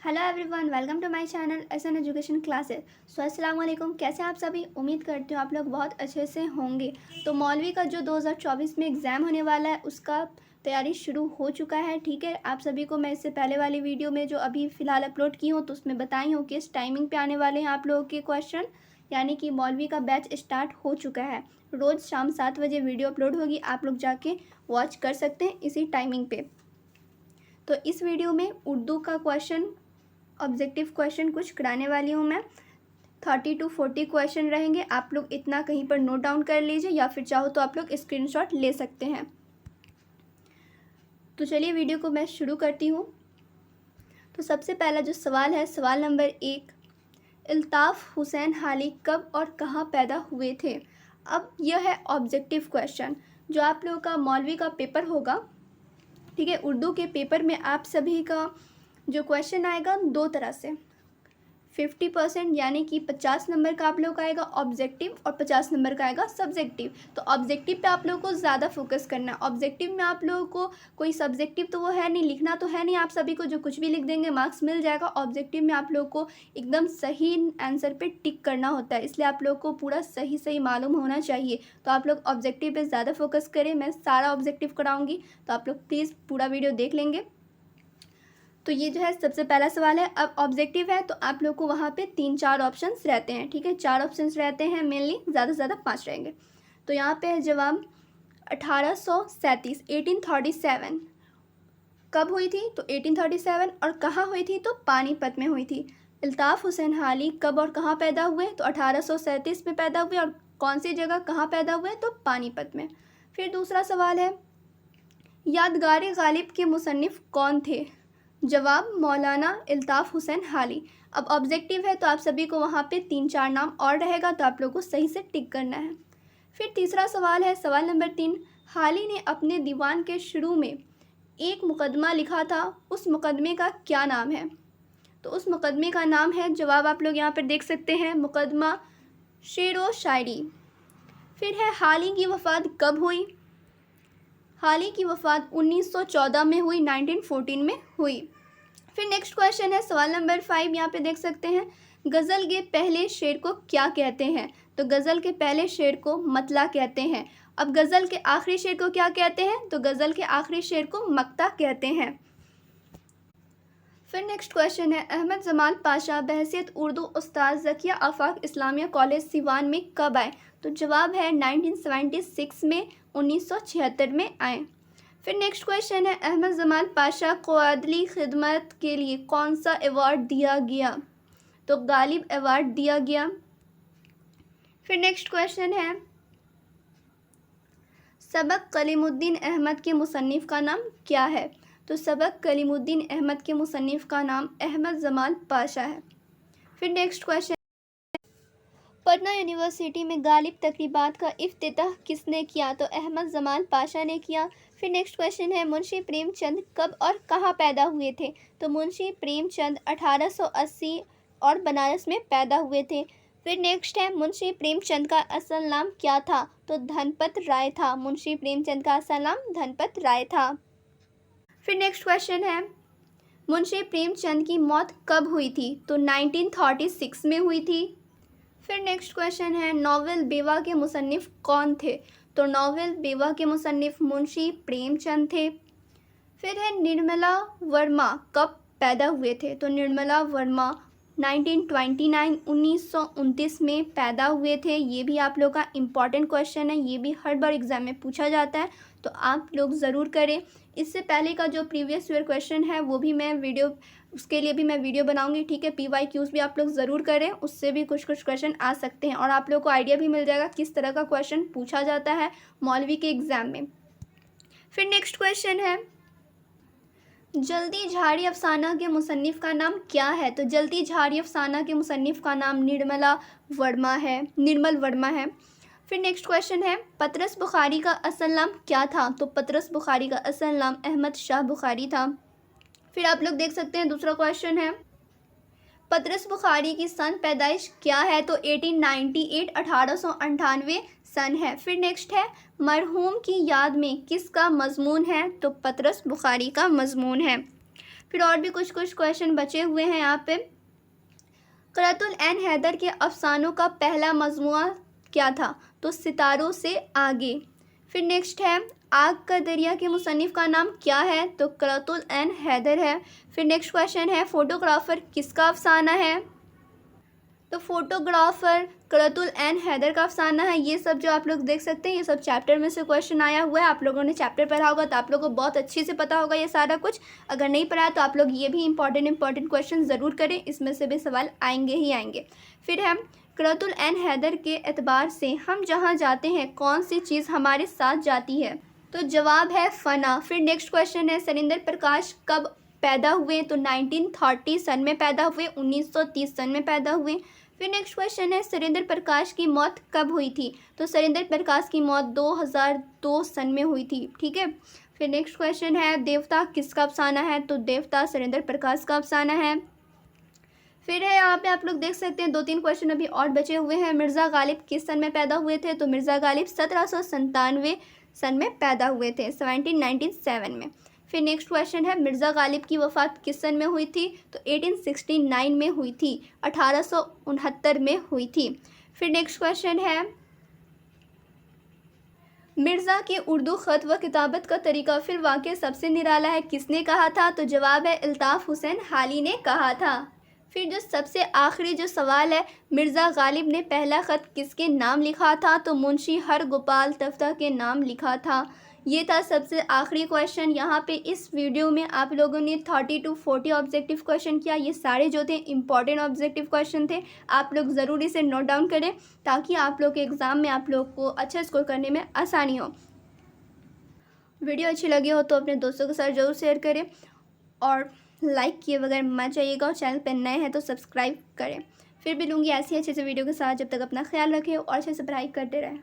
Hello everyone, welcome to my channel SN education classes. अस्सलाम वालेकुम। कैसे आप सभी? उम्मीद करती हूँ आप लोग बहुत अच्छे से होंगे। तो मौलवी का जो 2024 में एग्ज़ाम होने वाला है उसका तैयारी शुरू हो चुका है। ठीक है, आप सभी को मैं इससे पहले वाली वीडियो में जो अभी फ़िलहाल अपलोड की हूँ तो उसमें बताई हूँ कि इस टाइमिंग पे आने वाले हैं आप लोगों के क्वेश्चन। यानी कि मौलवी का बैच स्टार्ट हो चुका है। रोज़ शाम 7 बजे वीडियो अपलोड होगी, आप लोग जाके वॉच कर सकते हैं इसी टाइमिंग पर। तो इस वीडियो में उर्दू का क्वेश्चन, ऑब्जेक्टिव क्वेश्चन कुछ कराने वाली हूँ मैं। 30 to 40 क्वेश्चन रहेंगे। आप लोग इतना कहीं पर नोट डाउन कर लीजिए या फिर चाहो तो आप लोग स्क्रीनशॉट ले सकते हैं। तो चलिए वीडियो को मैं शुरू करती हूँ। तो सबसे पहला जो सवाल है, सवाल नंबर 1, अल्ताफ़ हुसैन हाली कब और कहाँ पैदा हुए थे? अब यह है ऑब्जेक्टिव क्वेश्चन जो आप लोगों का मौलवी का पेपर होगा। ठीक है, उर्दू के पेपर में आप सभी का जो क्वेश्चन आएगा दो तरह से, 50% यानी कि 50 नंबर का आप लोग का आएगा ऑब्जेक्टिव और 50 नंबर का आएगा सब्जेक्टिव। तो ऑब्जेक्टिव पे आप लोगों को ज़्यादा फोकस करना है। ऑब्जेक्टिव में आप लोगों को कोई सब्जेक्टिव तो वो है नहीं, लिखना तो है नहीं, आप सभी को जो कुछ भी लिख देंगे मार्क्स मिल जाएगा। ऑब्जेक्टिव में आप लोगों को एकदम सही आंसर पे टिक करना होता है, इसलिए आप लोग को पूरा सही सही मालूम होना चाहिए। तो आप लोग ऑब्जेक्टिव पर ज़्यादा फोकस करें। मैं सारा ऑब्जेक्टिव कराऊँगी तो आप लोग प्लीज़ पूरा वीडियो देख लेंगे। तो ये जो है सबसे पहला सवाल है। अब ऑब्जेक्टिव है तो आप लोग को वहाँ पे 3-4 ऑप्शंस रहते हैं। ठीक है, 4 ऑप्शंस रहते हैं मेनली, ज़्यादा से ज़्यादा 5 रहेंगे। तो यहाँ पे है जवाब 1837, 1837 कब हुई थी? तो 1837। और कहाँ हुई थी? तो पानीपत में हुई थी। अल्ताफ़ हुसैन हाली कब और कहाँ पैदा हुए? तो 1837 में पैदा हुए। और कौन सी जगह कहाँ पैदा हुए? तो पानीपत में। फिर दूसरा सवाल है, यादगार गालिब के मुसन्निफ़ कौन थे? जवाब मौलाना अल्ताफ़ हुसैन हाली। अब ऑब्जेक्टिव है तो आप सभी को वहाँ पे 3-4 नाम और रहेगा, तो आप लोगों को सही से टिक करना है। फिर तीसरा सवाल है, सवाल नंबर 3, हाली ने अपने दीवान के शुरू में एक मुकदमा लिखा था, उस मुकदमे का क्या नाम है? तो उस मुकदमे का नाम है, जवाब आप लोग यहाँ पर देख सकते हैं, मुकदमा शेर व शायरी। फिर है, हाली की वफ़ात कब हुई? हाली की वफ़ात 1914 में हुई, 1914 में हुई। फिर नेक्स्ट क्वेश्चन है, सवाल नंबर 5, यहाँ पे देख सकते हैं, गज़ल के पहले शेर को क्या कहते हैं? तो गज़ल के पहले शेर को मतला कहते हैं। अब गज़ल के आखिरी शेर को क्या कहते हैं? तो गज़ल के आखिरी शेर को मक्ता कहते हैं। फिर नेक्स्ट क्वेश्चन है, अहमद जमाल पाशा बहैसियत उर्दू उस्ताद ज़किया आफाक इस्लामिया कॉलेज सिवान में कब आए? तो जवाब है 1976 में, 1976 में आए। फिर नेक्स्ट क्वेश्चन है, अहमद जमाल पाशा को अदली खिदमत के लिए कौन सा अवार्ड दिया गया? तो गालिब अवार्ड दिया गया। फिर नेक्स्ट क्वेश्चन है, सबक कलीमुद्दीन अहमद के मुसन्निफ़ का नाम क्या है? तो सबक कलीमुद्दीन अहमद के मुसन्निफ़ का नाम अहमद जमाल पाशा है। फिर नेक्स्ट क्वेश्चन, पटना यूनिवर्सिटी में गालिब तकरीबात का इफ्तिताह किसने किया? तो अहमद जमाल पाशा ने किया। फिर नेक्स्ट क्वेश्चन है, मुंशी प्रेमचंद कब और कहाँ पैदा हुए थे? तो मुंशी प्रेमचंद 1880 और बनारस में पैदा हुए थे। फिर नेक्स्ट है, मुंशी प्रेमचंद का असल नाम क्या था? तो धनपत राय था। मुंशी प्रेमचंद का असल नाम धनपत राय था। फिर नेक्स्ट क्वेश्चन है, मुंशी प्रेमचंद की मौत कब हुई थी? तो 1936 में हुई थी। फिर नेक्स्ट क्वेश्चन है, नॉवेल बेवा के मुसन्निफ़ कौन थे? तो नॉवेल बेवा के मुसन्निफ़ मुंशी प्रेमचंद थे। फिर है, निर्मला वर्मा कब पैदा हुए थे? तो निर्मला वर्मा 1929, 1929 में पैदा हुए थे। ये भी आप लोग का इम्पॉर्टेंट क्वेश्चन है, ये भी हर बार एग्ज़ाम में पूछा जाता है, तो आप लोग ज़रूर करें। इससे पहले का जो प्रीवियस ईयर क्वेश्चन है वो भी मैं वीडियो, उसके लिए भी मैं वीडियो बनाऊंगी। ठीक है, PYQs भी आप लोग ज़रूर करें, उससे भी कुछ कुछ क्वेश्चन आ सकते हैं और आप लोग को आइडिया भी मिल जाएगा किस तरह का क्वेश्चन पूछा जाता है मौलवी के एग्ज़ाम में। फिर नेक्स्ट क्वेश्चन है, जल्दी झाड़ी अफसाना के मुसन्निफ़ का नाम क्या है? तो जल्दी झाड़ी अफसाना के मुसन्निफ़ का नाम निर्मल वर्मा है। फिर नेक्स्ट क्वेश्चन है, पतरस बुखारी का असल नाम क्या था? तो पतरस बुखारी का असल नाम अहमद शाह बुखारी था। फिर आप लोग देख सकते हैं दूसरा क्वेश्चन है, पतरस बुखारी की सन पैदाइश क्या है? तो 1898, 1898 सन है। फिर नेक्स्ट है, मरहूम की याद में किसका मजमून है? तो पतरस बुखारी का मजमून है। फिर और भी कुछ कुछ क्वेश्चन बचे हुए हैं यहाँ पे। क़ुर्रतुल ऐन हैदर के अफसानों का पहला मजमुआ क्या था? तो सितारों से आगे। फिर नेक्स्ट है आग का दरिया के मुसन्निफ़ का नाम क्या है? तो क़ुर्रतुल ऐन हैदर है। फिर नेक्स्ट क्वेश्चन है फोटोग्राफ़र किसका अफसाना है? तो फोटोग्राफ़र क़ुर्रतुल ऐन हैदर का अफसाना है। ये सब जो आप लोग देख सकते हैं ये सब चैप्टर में से क्वेश्चन आया हुआ है। आप लोगों ने चैप्टर पढ़ा होगा तो आप लोगों को बहुत अच्छे से पता होगा ये सारा कुछ। अगर नहीं पढ़ा है तो आप लोग ये भी इंपॉर्टेंट क्वेश्चन ज़रूर करें, इसमें से भी सवाल आएंगे ही आएंगे। फिर हम क़ुर्रतुल ऐन हैदर के एतबार से हम जहाँ जाते हैं कौन सी चीज़ हमारे साथ जाती है? तो जवाब है फ़ना। फिर नेक्स्ट क्वेश्चन है सरिंदर प्रकाश कब पैदा हुए? तो 1930 सन में पैदा हुए, 1930 सन में पैदा हुए। फिर नेक्स्ट क्वेश्चन है सरिंदर प्रकाश की मौत कब हुई थी? तो सरिंदर प्रकाश की मौत 2002 सन में हुई थी। ठीक है। फिर नेक्स्ट क्वेश्चन है देवता किसका अफसाना है? तो देवता सरिंदर प्रकाश का अफसाना है। फिर है यहाँ पे आप लोग देख सकते हैं 2-3 क्वेश्चन अभी और बचे हुए हैं। मिर्ज़ा गालिब किस सन में पैदा हुए थे? तो मिर्ज़ा गालिब 1797 सन में पैदा हुए थे, 1797 में। फिर नेक्स्ट क्वेश्चन है मिर्ज़ा गालिब की वफ़ात किस सन में हुई थी? तो 1869 में हुई थी, 1869 में हुई थी। फिर नेक्स्ट क्वेश्चन है मिर्ज़ा के उर्दू ख़त व किताबत का तरीका फिर वाक़ई सबसे निराला है, किसने कहा था? तो जवाब है इल्ताफ़ हुसैन हाली ने कहा था। फिर जो सबसे आखिरी जो सवाल है मिर्ज़ा गालिब ने पहला ख़त किसके नाम लिखा था? तो मुंशी हरगोपाल तफ्ता के नाम लिखा था। ये था सबसे आखिरी क्वेश्चन। यहाँ पे इस वीडियो में आप लोगों ने 30 to 40 ऑब्जेक्टिव क्वेश्चन किया। ये सारे जो थे इंपॉर्टेंट ऑब्जेक्टिव क्वेश्चन थे। आप लोग ज़रूर इसे नोट डाउन करें ताकि आप लोग के एग्ज़ाम में आप लोग को अच्छा स्कोर करने में आसानी हो। वीडियो अच्छी लगी हो तो अपने दोस्तों के साथ ज़रूर शेयर करें और लाइक किए बगैर मत जाइएगा और चैनल पर नए हैं तो सब्सक्राइब करें। फिर भी लूँगी ऐसी अच्छे से वीडियो के साथ। जब तक अपना ख्याल रखें और अच्छे से पढ़ाई करते रहें।